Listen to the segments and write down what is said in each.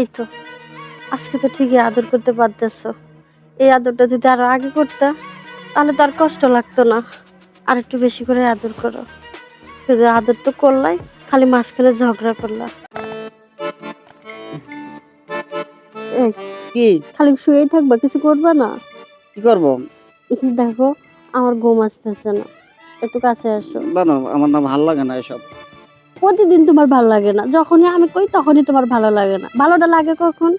এই তো আজকে তো ঠিকই আদর করতে পারতেছো। এই আদরটা যদি আরো আগে করতে তাহলে তো আর কষ্ট লাগতো না। আর একটু বেশি করে আদর করো। শুধু আদর তো করলাই, খালি মাঝখানে ঝগড়া করলা। এই, কি খালি শুয়েই থাকবা, কিছু করবা না? কি করবো? দেখো, আমার ঘুম আসতেছে না, একটু কাছে আসো। জানো আমার না ভাল লাগে না এসব। প্রতিদিন তোমার ভালো লাগে না, যখনই আমি কই তখনই তোমার ভালো লাগে না। ভালোটা লাগে কখন?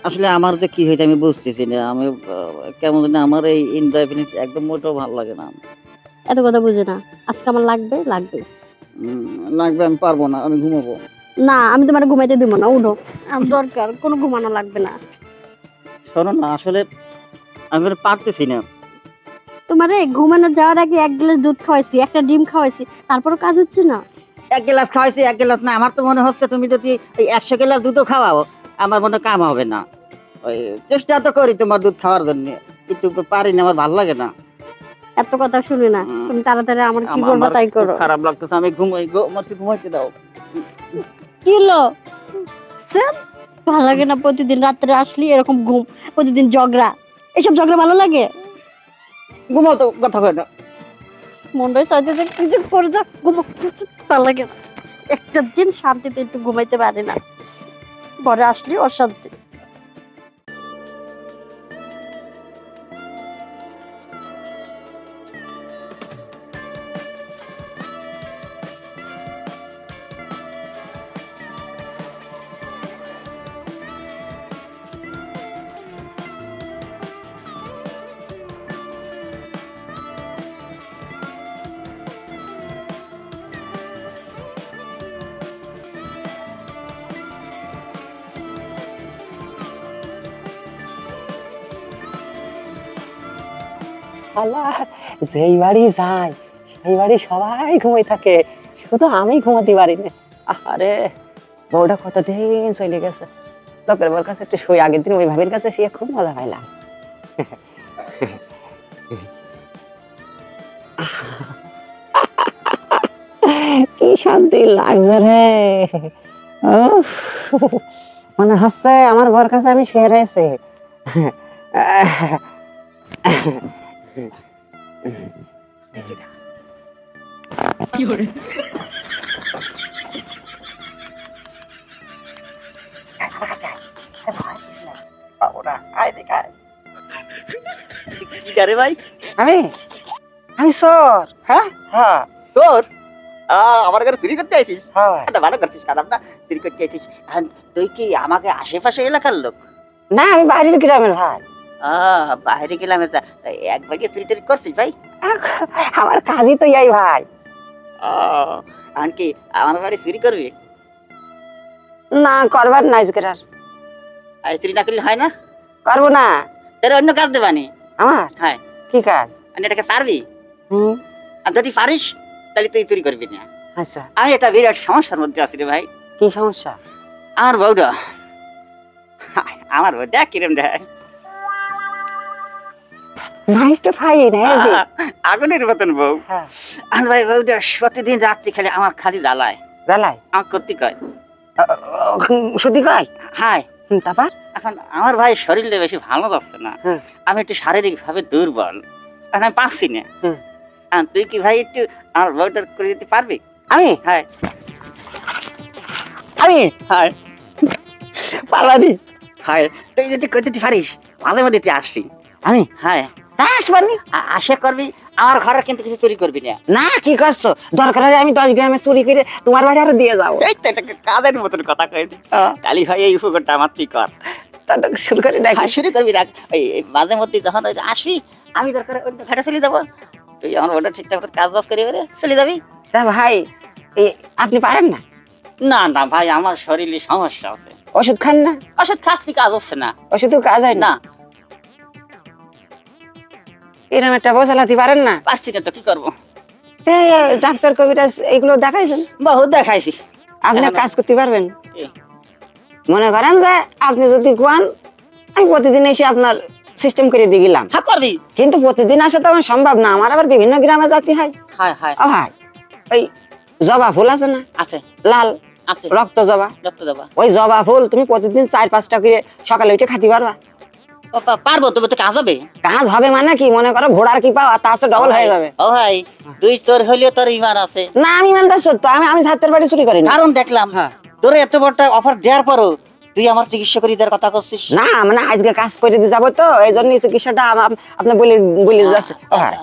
আসলে আমার যে কি হয়েছে আমি বুঝতেছি না। আমি কেমন জানি আমার এই ইনডেফিনিট একদম মোটেও ভালো লাগে না। এত কথা বুঝে না, আজকে আমার লাগবে লাগবে। লাগবে, আমি পারবো না, আমি ঘুমাবো। না, আমি তোমার ঘুমাইতে দিব না, উঠো। আমার দরকার, কোনো ঘুমানো লাগবে না। শোনো না, আসলে আমি আর পারতেছি না। তোমারে ঘুমানো যাওয়ার আগে এক গ্লাস দুধ খাওয়াইছি, একটা ডিম খাওয়াইছি, তারপরও কাজ হচ্ছে না। এক গ্লাস খাওয়াইছি, এক গ্লাস না। আমার তো মনে হচ্ছে তুমি যদি এই 100 গ্লাস দুধও খাওয়াও আমার মনে হয় কাম হবে না। ওই চেষ্টা তো করি তোমার দুধ খাওয়ার জন্য, কিন্তু পারি না, আমার ভালো লাগে না। এত কথা শুনি না, তুমি তাড়াতাড়ি আমার কি বলবো আমার তাই খুব করো। খারাপ লাগতেছে, আমি ঘুমাই গো, আমার কি ঘুমাইতে দাও। কি হলো? ধ্যাৎ, ভালো লাগে না প্রতিদিন রাত্রে আসলি এরকম ঘুম, প্রতিদিন ঝগড়া। এসব ঝগড়া ভালো লাগে? ঘুমাও তো, কথা কয় না। মনটাই চাইতে যে কিছু করে যা, ঘুমো। ভালো লাগে না, একটা দিন শান্তিতে একটু ঘুমাইতে পারি না, ঘরে আসলি অশান্তি। আল্লাহ, যেই বাড়ি যায় সেই বাড়ি সবাই ঘুমাই থাকে, শুধু আমি ঘুমাতে পারি না। আরে বউটা কতদিন চলে গেছে, লোকের বউর কাছে একটু শুই। আগের দিন ওই ভাবির কাছে শুয়ে খুব মজা পাইলাম। কি শান্তি লাগছে রে। উফ, মনে হচ্ছে আমার বউর কাছে আমি শুয়ে রয়েছি। কি করে ভাই? আমি আমি চোর। হ্যাঁ, হ্যাঁ তোর আমার ঘরে চুরি করতে আইছিস? হ্যাঁ। এটা ভালো করছিস, খারাপ না। চুরি করতে আইছিস। আর তুই কি আমাকে আশেপাশে এলাকার লোক? না, আমি বাইরের গ্রামের ভাই। বাইরে গেলাম, একবার গিয়ে চুরি টুরি করছিস ভাই? আমার কাজই তো এই ভাই। আর কি আমার বাড়ি চুরি করবি? না, করবার নাই আজকের। আর চুরি না করলে হয় না? করবো না। তোর অন্য কাজ দেবানি। আমার হ্যাঁ, কি কাজ? আমি এটাকে পারবি? হুম, আর যদি পারিস তাহলে তুই চুরি করবি না। আচ্ছা। আমি এটা বিরাট সমস্যার মধ্যে আছি রে ভাই। কি সমস্যা? আমার বউটা, আমার বউ দেখ কিরম দেখ, নাইস টু ফাইন। আগুনের মতন বউ। হ্যাঁ, আর ভাই বউটা প্রতিদিন রাত্রি খেলে আমার খালি জ্বালায়, জ্বালাই। আমার করতে কয়। সত্যি কয়? হাই, তারপর? এখন আমার ভাই শরীরটা বেশি ভালো যাচ্ছে না, হুম। আমি একটু শারীরিক ভাবে দুর্বল, এখন আমি পারছি না। হুম। আর তুই কি ভাই একটু আমার বউটা করে দিতে পারবি? আমি হ্যাঁ। আমি হাই পারবানি। হাই, তুই যদি করে দিতে পারিস মাঝে মাঝে তুই আসবি। আমি হ্যাঁ, আসবানি। আশা করবি আমার ঘরে কিন্তু কিছু চুরি করবি না। না, কি করছো? দরকার হলে আমি 10 গ্রামে চুরি করে তোমার বাড়ি আরো দিয়ে যাবো। এই তো এটাকে কাদের মতন কথা কয়েছি। কালি ভাই এই উপকারটা আমার তুই কর। তা তো শুরু করে হ্যাঁ, দেখি। শুরু করবি রাখ। এই মাঝে মধ্যে যখন ওই যে আসবি আমি দরকার অন্য ঘাটে চলে যাবো, তুই আমার ওটা ঠিকঠাক মতো কাজ বাজ করে বেরে চলে যাবি। তা ভাই, আপনি পারেন না? না না ভাই, আমার শরীরে সমস্যা আছে। ওষুধ খান না? ওষুধ খাচ্ছি, কাজ হচ্ছে না। ওষুধও কাজ হয় না? না, এরকম একটা বউ চালাতে পারেন না? পারছি না তো কি করবো। এই, ডাক্তার কবিরাজ এগুলো দেখাইছেন? বহুত দেখাইছি। আপনি এখন- কাজ করতে পারবেন? কি? মনে করেন যে আপনি যদি কোয়ান, আমি প্রতিদিন এসে আপনার সিস্টেম করে দিয়ে গেলাম। হ্যাঁ করবি। কিন্তু প্রতিদিন আসা তো আমার সম্ভব না, আমার আবার বিভিন্ন গ্রামে যেতে হয়। হায় হায়, ও ভাই, ওই জবা ফুল আছে না, আছে লাল, আছে রক্ত জবা। রক্ত দেবা ওই জবা ফুল তুমি প্রতিদিন 4-5টা করে সকালে উঠে খাতে পারবা। পারবো, তবে তো কাজ হবে। কাজ হবে মানে কি, মনে করো ঘোড়ার কি পাও, আর তার তো ডবল হয়ে যাবে। ও ভাই, 2 চোর হইলেও তোর ইমান আছে। না আমি মানতে সত্য, আমি ছাত্রের বাড়ি চুরি করিনি। কারণ দেখলাম হ্যাঁ। তোর এত বড় অফার দেওয়ার পরও তুই আমার চিকিৎসা করি দেওয়ার কথা করছিস। না মানে আজকে কাজ করে দিয়ে যাবো তো, এই জন্য চিকিৎসাটা আপনি বলে যাচ্ছে। হ্যাঁ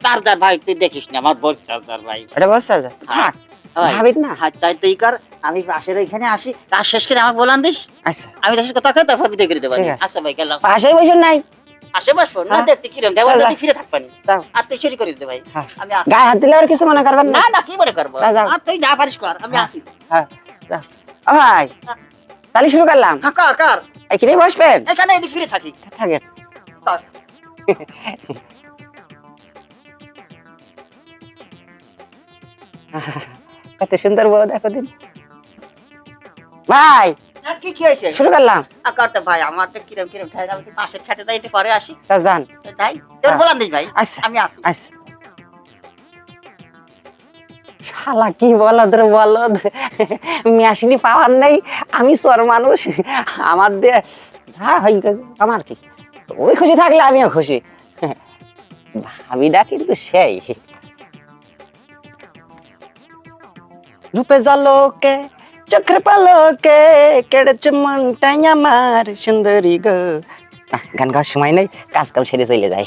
চার্জার ভাই তুই দেখিস না, আমার বড় চার্জার ভাই। এটা বসছে আছে, থাক ভাই, ভাবিস না। হাত তাই তুই কর, আমি পাশের ওইখানে আসি, কাজ শেষ করে আমাকে বলান দিস। আচ্ছা আমি তার সাথে কথা কই, তারপর বিদায় করে দেবো। ঠিক আছে। আচ্ছা ভাই, গেলাম। পাশেই বসে নাই, আসে বসবো না, হ্যাঁ। দেখতে কিরম দেওয়া যা, যা। যদি ফিরে থাকবেন যাও। আর তুই চুরি করে দিতে ভাই। হ্যাঁ। আমি আসি। গায়ে হাত দিলে আর কিছু মনে করবেন না না। না, কি মনে করবো, যা, যাও। আর তুই যা পারিস কর, আমি হ্যাঁ। আসি। হ্যাঁ যাও। ও ভাই তাহলে শুরু করলাম। হ্যাঁ, কর কর, এখানে বসবেন, এখানে এদিক ফিরে থাকি। থাকেন। কর। কত সুন্দর বউ দেখো দিন। ভাই হ্যাঁ, কি কি হয়েছে? শুরু করলাম। করতে ভাই, আমার তো কিরম কিরম থাকে, আমি একটু পাশের খেতে যাই, একটু পরে আসি। তা যান। তাই তোর হ্যাঁ। বলান দিস ভাই, আচ্ছা আমি আসি। আচ্ছা। শালা কি বলদ রে বলদ, মেশিনি পাওয়ার নেই, আমি চোর মানুষ, আমার দিয়ে যা হয় আমার কি, ওই খুশি থাকলে আমিও খুশি। ভাবিটা কিন্তু সেই রূপে জলকে চক্র পালকে কেড়েছে মনটাই আমার সুন্দরী গো। না, গান গাওয়ার সময় নেই, কাজ কাম সেরে চলে যায়।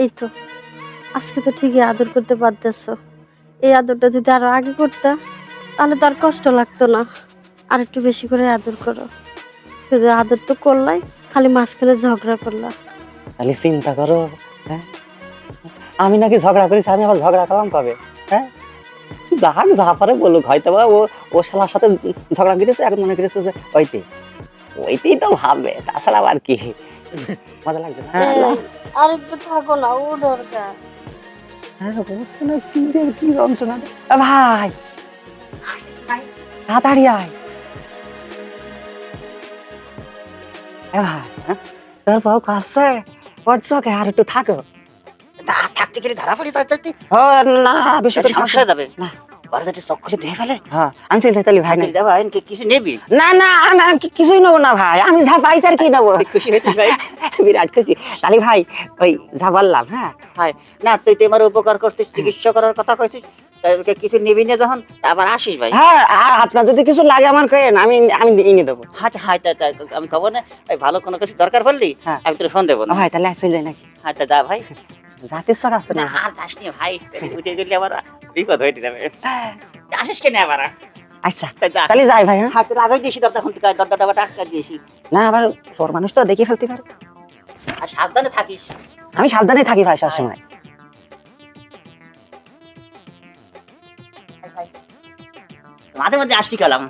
এই তো আজকে তো ঠিকই আদর করতে পারতেছো। এই আদরটা যদি আরো আগে করতে তাহলে তো আর কষ্ট লাগতো না। আর একটু বেশি করে আদর করো। শুধু আদর তো করলাই, খালি মাঝখানে ঝগড়া করলা। তাহলে চিন্তা করো, হ্যাঁ আমি নাকি ঝগড়া করেছি, আমি আবার ঝগড়া করলাম কবে? হ্যাঁ যাক যা পারে বলুক, হয়তো বা ও শালার সাথে ঝগড়া করেছে, এখন মনে করেছে যে ওইতেই তো ভাববে, তাছাড়া আবার কি। মজা লাগছে না? আর একটু থাকো না, ও দরকার। হ্যাঁ বলছে না, কি যন্ত্রণা রে। ভাই তাড়াতাড়ি আয়। ভাই হ্যাঁ তোর বউ কাছে ওর চোখে আর একটু থাকো। থাকতে গেলে ধরা পড়ি যাচ্ছে, ও না বেশি করে সমস্যা হয়ে যাবে। না বড় যদি চোখ খুলে দিয়ে ফেলে। হ্যাঁ আমি চলতে তাহলে ভাই তুই যাবো, কিছু নেবি? না না না কিছুই নেবো না ভাই, আমি যা পাইছি আর কি নেবো। খুশি হয়েছিস ভাই? বিরাট খুশি। তাহলে ভাই ওই যা বললাম, হ্যাঁ ভাই না, তুই তো আমার উপকার করছিস, চিকিৎসা করার কথা কইছিস, তাদেরকে কিছু নিবি না যখন, আবার আসিস ভাই। হ্যাঁ আপনার যদি কিছু লাগে আমার কেন, আমি এনে দেবো। আচ্ছা হাই, তাই আমি খবর না, ভালো কোনো কিছু দরকার পড়লি হ্যাঁ। আমি তোর ফোন দেবো না। ভাই তাহলে চলে যায় নাকি? হ্যাঁ তা যা ভাই। যাতে ইচ্ছা আছে না না? আর যাস নি ভাই, উঠে গেলে আবার বিপদ হয়ে যাবে। আসিস কেন আবার? আচ্ছা তাই যা। তাহলে যাই ভাই। হ্যাঁ হাতে লাগাই দিয়েছি দরজা খুলতে, দরজাটা আবার আটকা দিয়েছি। না আবার চোর মানুষ তো দেখে ফেলতে পারে। আর সাবধানে থাকিস। আমি সাবধানে থাকি ভাই সবসময়। মাঝে মাঝে আসবি গেলাম।